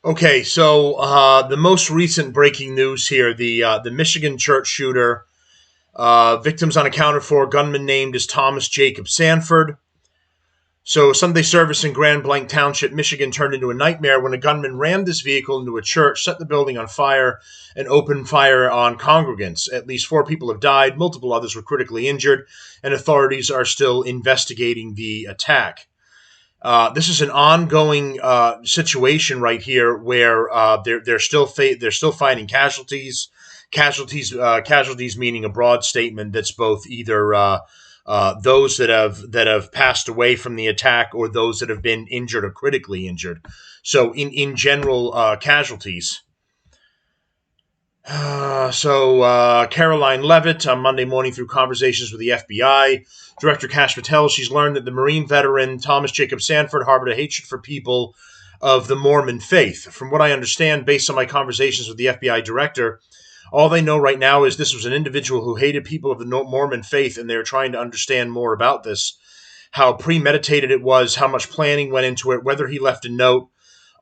Okay, so the most recent breaking news here: the Michigan church shooter, victims unaccounted for, gunman named as Thomas Jacob Sanford. So Sunday service in Grand Blanc Township, Michigan, turned into a nightmare when a gunman rammed his vehicle into a church, set the building on fire, and opened fire on congregants. At least 4 people have died, multiple others were critically injured, and authorities are still investigating the attack. This is an ongoing situation right here where they're still finding casualties. Casualties meaning a broad statement that's both either those that have passed away from the attack or those that have been injured or critically injured. So in general, casualties. Caroline Levitt on Monday morning, through conversations with the FBI Director Kash Patel, she's learned that the Marine veteran Thomas Jacob Sanford harbored a hatred for people of the Mormon faith. From what I understand, based on my conversations with the FBI director, all they know right now is this was an individual who hated people of the Mormon faith, and they're trying to understand more about this, how premeditated it was, how much planning went into it, whether he left a note.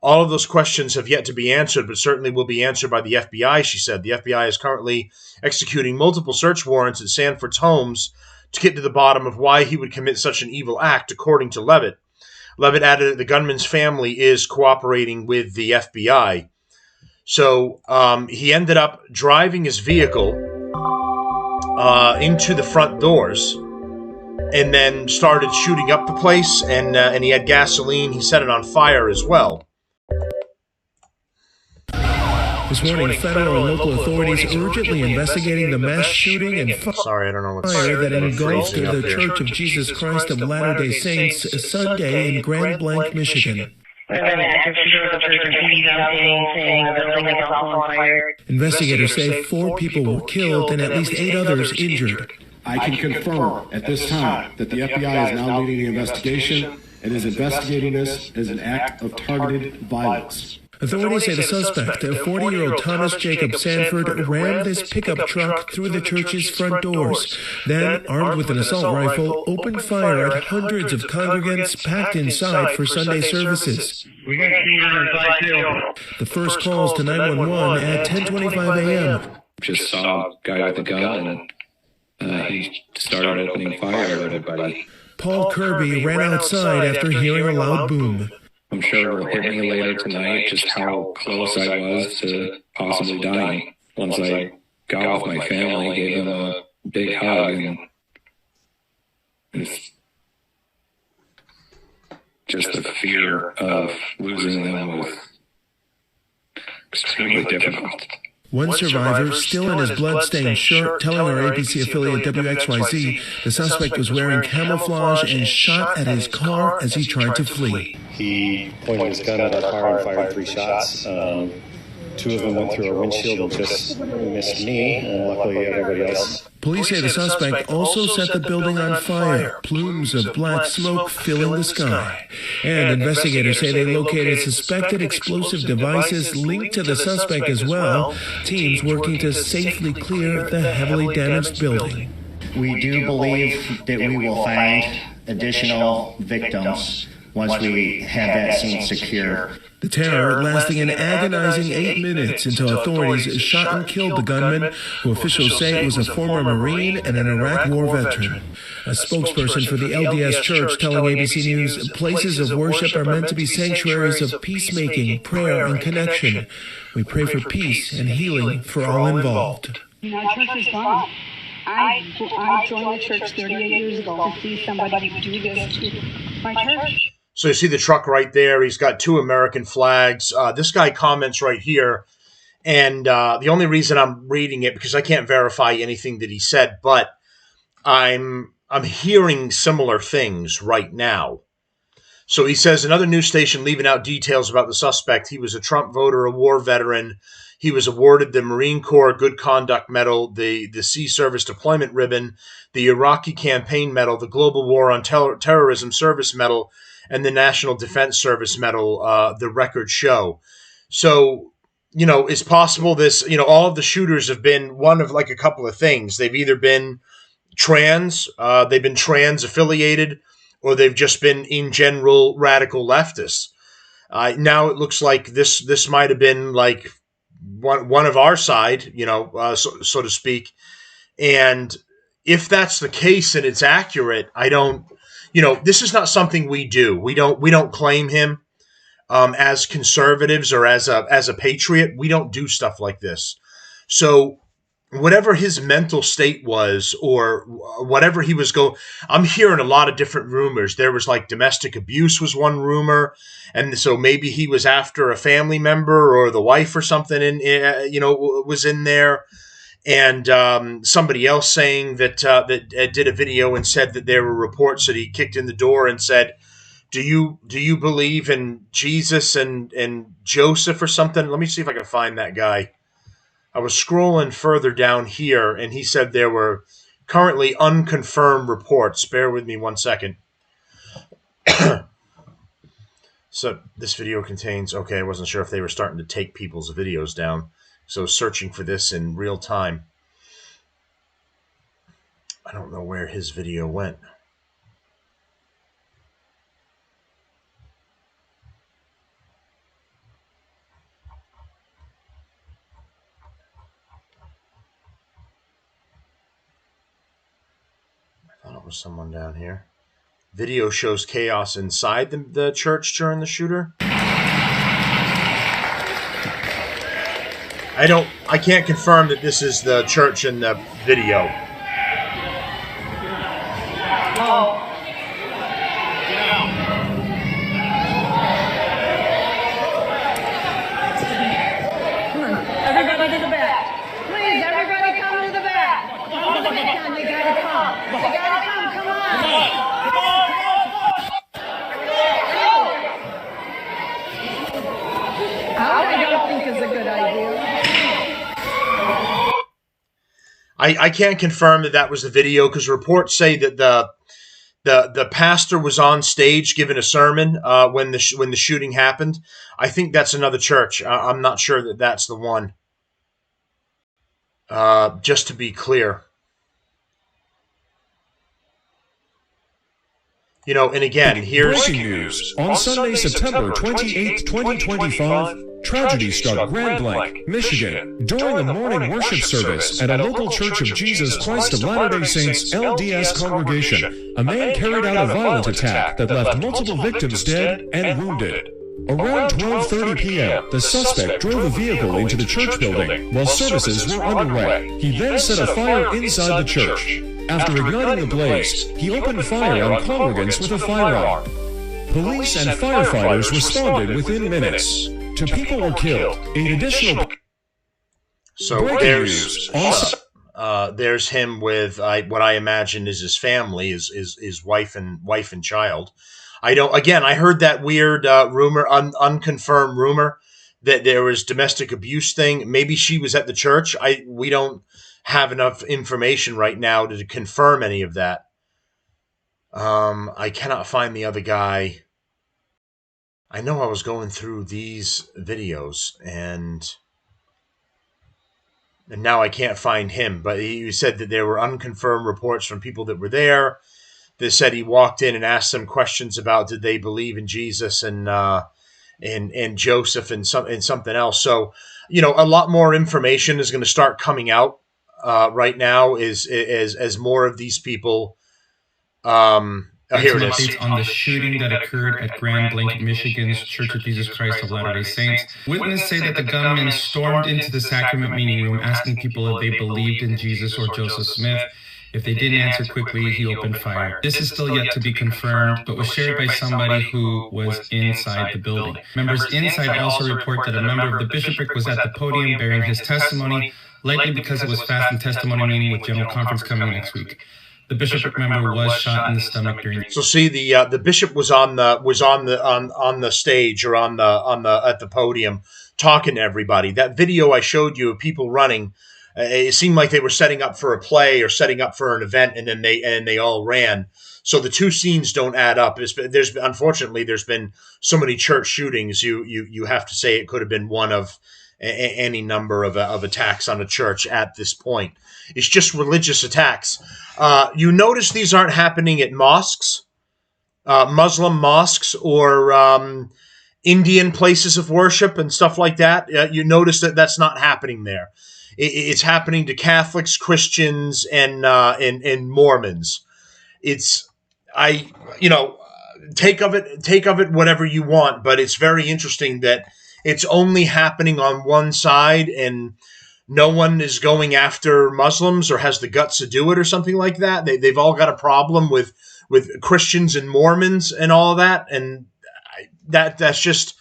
All of those questions have yet to be answered, but certainly will be answered by the FBI, she said. The FBI is currently executing multiple search warrants at Sanford's homes to get to the bottom of why he would commit such an evil act, according to Levitt. Levitt added that the gunman's family is cooperating with the FBI. So he ended up driving his vehicle into the front doors and then started shooting up the place, and he had gasoline. He set it on fire as well. This morning, federal and local authorities urgently investigating the mass shooting and fire that engulfed the Church of Jesus Christ of Latter-day Saints Sunday in Grand Blanc, Michigan. Investigators say 4 people were killed and at least 8 others injured. I can confirm at this time that the FBI is now leading the investigation and is investigating this as an act of targeted violence. Authorities say the suspect, a 40-year-old Thomas Jacob Sanford, rammed his pickup truck through the church's front doors. Then, armed with an assault rifle, opened fire at hundreds of congregants packed inside for Sunday services. The first calls to 911 at 10:25 a.m. Just saw a guy with a gun, and he started opening fire at everybody. Paul Kirby ran outside after hearing a loud boom. I'm sure it'll hit me later tonight just how close I was to possibly dying. Once I got off my family, gave them a big hug, and just the fear of losing them was extremely difficult. One survivor, still in his blood-stained shirt, telling our ABC affiliate WXYZ the suspect was wearing camouflage and shot at his car as he tried to flee. He pointed his gun at our car and fired 3 shots. 2 of them went through our windshield and just missed me, and luckily everybody else. Police say the suspect also set the building on fire, plumes of black smoke filling the sky. And investigators say they located suspected explosive devices linked to the suspect as well, teams working to safely clear the heavily damaged building. We do believe that we will find additional victims once we have that scene secure. The terror lasting an agonizing 8 minutes until authorities shot and killed the gunman, who officials say was a former Marine and an Iraq War veteran. A spokesperson for the LDS Church telling ABC News places of worship are meant to be sanctuaries of peacemaking, prayer, and connection. We pray for peace and healing for all involved. Our church is gone. I joined the church 38 years ago to see somebody do this to my church. So you see the truck right there. He's got 2 American flags. This guy comments right here, and the only reason I'm reading it because I can't verify anything that he said, but I'm hearing similar things right now. So he says another news station leaving out details about the suspect. He was a Trump voter, a war veteran. He was awarded the Marine Corps Good Conduct Medal, the Sea Service Deployment Ribbon, the Iraqi Campaign Medal, the Global War on Terrorism Service Medal, and the National Defense Service Medal, the records show. So, it's possible this, all of the shooters have been one of like a couple of things. They've either been trans affiliated, or they've just been in general radical leftists. Now it looks like this might have been like one of our side, so to speak. And if that's the case and it's accurate, I don't, this is not something we do. We don't claim him as conservatives or as a patriot. We don't do stuff like this. So whatever his mental state was, or whatever he was I'm hearing a lot of different rumors. There was like domestic abuse was one rumor, and so maybe he was after a family member or the wife or something, and was in there. And somebody else saying that did a video and said that there were reports that he kicked in the door and said, "Do you believe in Jesus and Joseph or something?" Let me see if I can find that guy. I was scrolling further down here, and he said there were currently unconfirmed reports. Bear with me one second. So this video contains, okay, I wasn't sure if they were starting to take people's videos down. So searching for this in real time. I don't know where his video went. I thought it was someone down here. Video shows chaos inside the church during the shooter. I can't confirm that this is the church in the video. Everybody to the back. Please, everybody come to the back. Come on, you gotta come. You gotta come on. I don't think it's a good idea. I can't confirm that was the video, because reports say that the pastor was on stage giving a sermon when the shooting happened. I think that's another church. I'm not sure that that's the one. Just to be clear. And again, here's breaking news. On Sunday, September 28, 2025, tragedy struck Grand Blanc, Michigan, during a morning worship service at a local Church of Jesus Christ of Latter-day Saints LDS congregation. A man carried out a violent attack that left multiple victims dead and wounded. Around 12:30 p.m., the suspect drove a vehicle into the church building while services were underway. He then set a fire inside the church. After igniting the blaze, he opened fire on congregants with a firearm. Police and firefighters responded within minutes. Two people were killed. In additional... So there's him with what I imagine is his family, his wife and child. I heard that weird rumor, unconfirmed rumor that there was domestic abuse thing. Maybe she was at the church. We don't have enough information right now to confirm any of that. I cannot find the other guy. I know I was going through these videos and now I can't find him, but he said that there were unconfirmed reports from people that were there. They said he walked in and asked them questions about did they believe in Jesus and Joseph and something else. So, a lot more information is going to start coming out right now as more of these people. Here it is. On the shooting that occurred at Grand Blanc, Michigan's Church of Jesus Christ of Latter-day Saints. Witnesses say that the gunman stormed into the sacrament meeting room asking people if they believed in Jesus or Joseph Smith. If they didn't answer quickly, he opened fire. This is still yet to be confirmed, but was shared by somebody who was inside the building. Members inside also report that a member of the bishopric was at the podium bearing his testimony, likely because it was fast and testimony meeting with General Conference coming next week. The bishopric member was shot in the stomach during. So see, the bishop was on the stage or at the podium talking to everybody. That video I showed you of people running, it seemed like they were setting up for a play or setting up for an event, and then they all ran. So the two scenes don't add up. Unfortunately there's been so many church shootings. You have to say it could have been one of any number of attacks on a church at this point. It's just religious attacks. You notice these aren't happening at mosques, Muslim mosques, or Indian places of worship and stuff like that, you notice that that's not happening there. It's happening to Catholics, Christians, and Mormons. Take of it whatever you want, but it's very interesting that it's only happening on one side, and no one is going after Muslims or has the guts to do it or something like that. They've all got a problem with Christians and Mormons and all of that, and that's just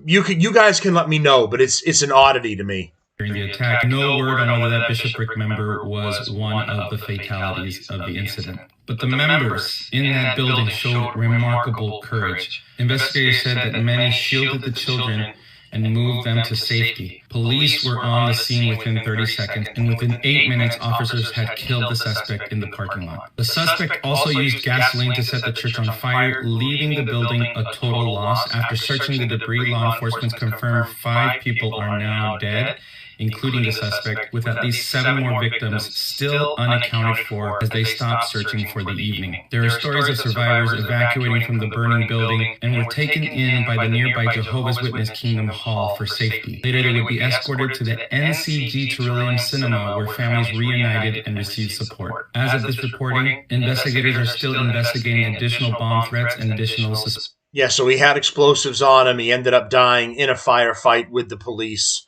you guys can let me know, but it's an oddity to me. During the attack, no word on whether that bishopric member was one of the fatalities of the incident. But the members in that building showed remarkable courage. Investigators said that many shielded the children and moved them to safety. Police were on the scene within 30 seconds, and within 8 minutes, officers had killed the suspect in the parking lot. The suspect also used gasoline to set the church on fire, leaving the building a total loss. After searching the debris, law enforcement confirmed 5 people are now dead, including the suspect, with at least 7 more victims still unaccounted for as they stopped searching for the evening. There are stories of survivors evacuating from the burning building and were taken in by the nearby Jehovah's Witness Kingdom Hall for safety. Later, they would be escorted to the NCG Trillium Cinema, where families reunited and received support. As of this reporting, investigators are still investigating additional bomb threats and additional suspects. Yeah, so he had explosives on him. He ended up dying in a firefight with the police.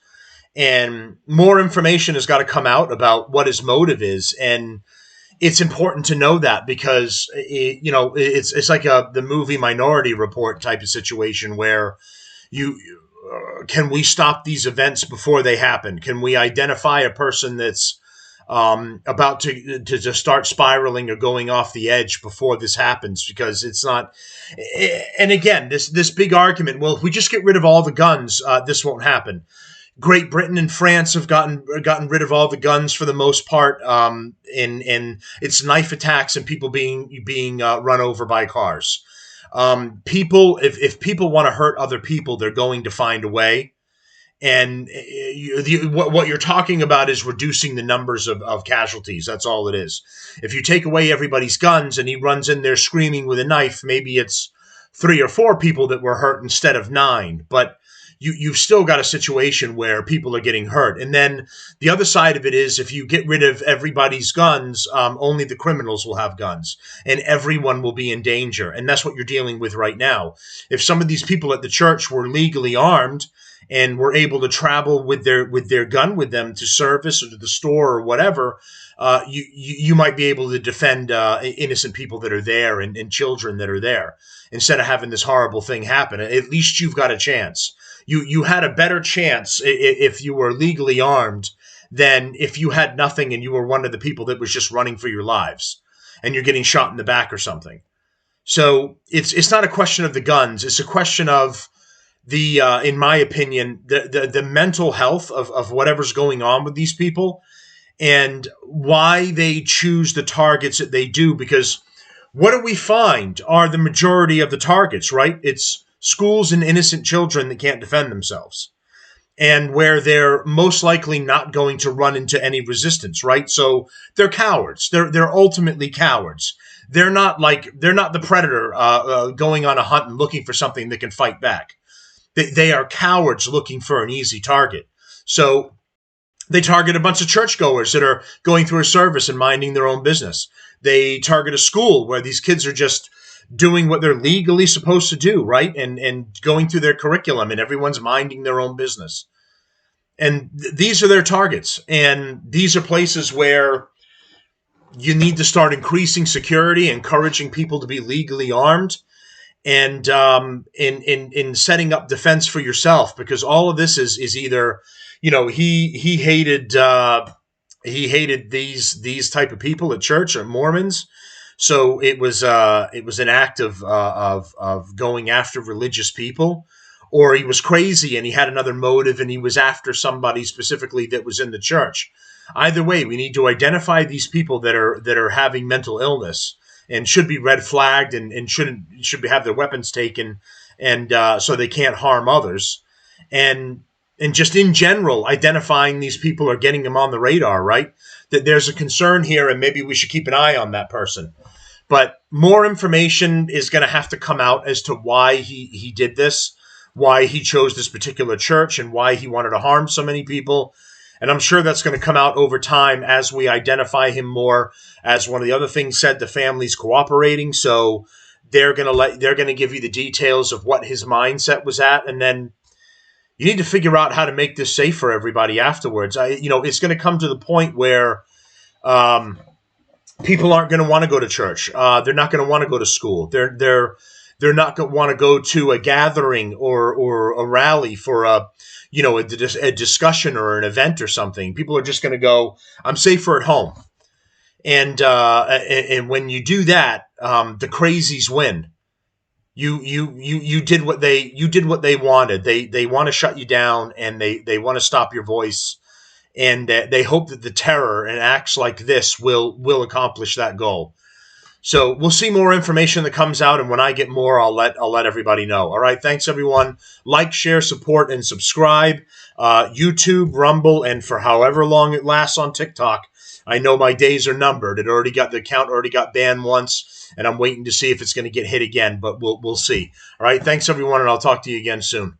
And more information has got to come out about what his motive is, and it's important to know that because it's like the movie Minority Report type of situation where can we stop these events before they happen? Can we identify a person that's about to start spiraling or going off the edge before this happens? Because it's not. And again, this big argument. Well, if we just get rid of all the guns, this won't happen. Great Britain and France have gotten rid of all the guns for the most part, and it's knife attacks and people being run over by cars. People, if people want to hurt other people, they're going to find a way. And what you're talking about is reducing the numbers of casualties. That's all it is. If you take away everybody's guns and he runs in there screaming with a knife, maybe it's 3 or 4 people that were hurt instead of 9. But you've still got a situation where people are getting hurt. And then the other side of it is if you get rid of everybody's guns, only the criminals will have guns and everyone will be in danger. And that's what you're dealing with right now. If some of these people at the church were legally armed and were able to travel with their gun with them to service or to the store or whatever, you might be able to defend innocent people that are there and children that are there instead of having this horrible thing happen. At least you've got a chance. You had a better chance if you were legally armed than if you had nothing and you were one of the people that was just running for your lives and you're getting shot in the back or something. So it's not a question of the guns. It's a question of in my opinion, the mental health of whatever's going on with these people and why they choose the targets that they do. Because what do we find are the majority of the targets, right? It's schools and innocent children that can't defend themselves and where they're most likely not going to run into any resistance, right? So they're cowards. They're ultimately cowards. They're not the predator going on a hunt and looking for something that can fight back. They are cowards looking for an easy target. So they target a bunch of churchgoers that are going through a service and minding their own business. They target a school where these kids are just doing what they're legally supposed to do, right? And going through their curriculum and everyone's minding their own business. And these are their targets. And these are places where you need to start increasing security, encouraging people to be legally armed, and in setting up defense for yourself, because all of this is either, he hated these type of people at church or Mormons. So it was an act of going after religious people, or he was crazy and he had another motive and he was after somebody specifically that was in the church. Either way, we need to identify these people that are having mental illness and should be red flagged and should have their weapons taken, and so they can't harm others. And just in general, identifying these people or getting them on the radar, right? That there's a concern here and maybe we should keep an eye on that person. But more information is going to have to come out as to why he did this, why he chose this particular church, and why he wanted to harm so many people. And I'm sure that's going to come out over time as we identify him more. As one of the other things said, the family's cooperating, so they're going to give you the details of what his mindset was at, and then you need to figure out how to make this safe for everybody afterwards. It's going to come to the point where people aren't going to want to go to church. They're not going to want to go to school. They're not going to want to go to a gathering or a rally for a discussion or an event or something. People are just going to go, I'm safer at home. And when you do that, the crazies win. You did what they wanted. They want to shut you down, and they want to stop your voice. And they hope that the terror and acts like this will accomplish that goal. So we'll see more information that comes out, and when I get more, I'll let everybody know. All right, thanks everyone. Like, share, support, and subscribe. YouTube, Rumble, and for however long it lasts on TikTok. I know my days are numbered. The account already got banned once, and I'm waiting to see if it's going to get hit again. But we'll see. All right, thanks everyone, and I'll talk to you again soon.